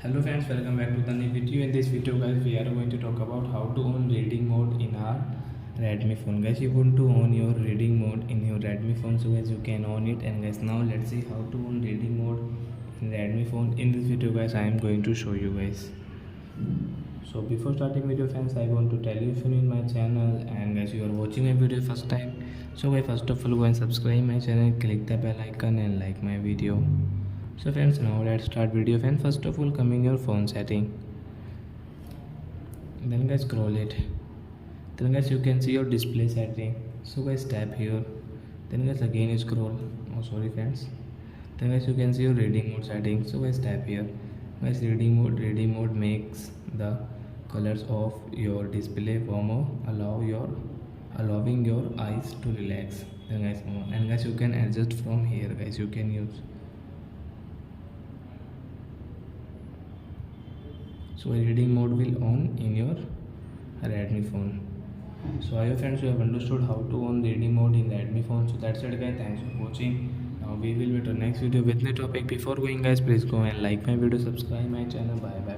Hello friends, welcome back to the new video. In this video guys, we are going to talk about how to on reading mode in our Redmi phone. Guys, you want to on your reading mode in your Redmi phone, so guys you can on it. And guys, now let's see how to on reading mode in Redmi phone. In this video guys, I am going to show you guys. So before starting video friends, I want to tell you if you are in my channel and guys you are watching my video first time, so guys first of all go and subscribe my channel, click the bell icon and like my video. So friends, now let's start video. Friends, first of all come in your phone setting, then guys scroll it, then guys you can see your display setting, so guys tap here, then guys again scroll, oh sorry friends, then guys you can see your reading mode setting, so guys tap here. Guys, reading mode makes the colors of your display warmer, allowing your eyes to relax. Then guys more, and guys you can adjust from here. Guys, you can use, so reading mode will on in your Redmi phone. So I hope friends you have understood how to on reading mode in Redmi phone. So that's it guys, thanks for watching. Now we will meet on next video with new topic. Before going guys, please go and like my video, subscribe my channel. Bye bye.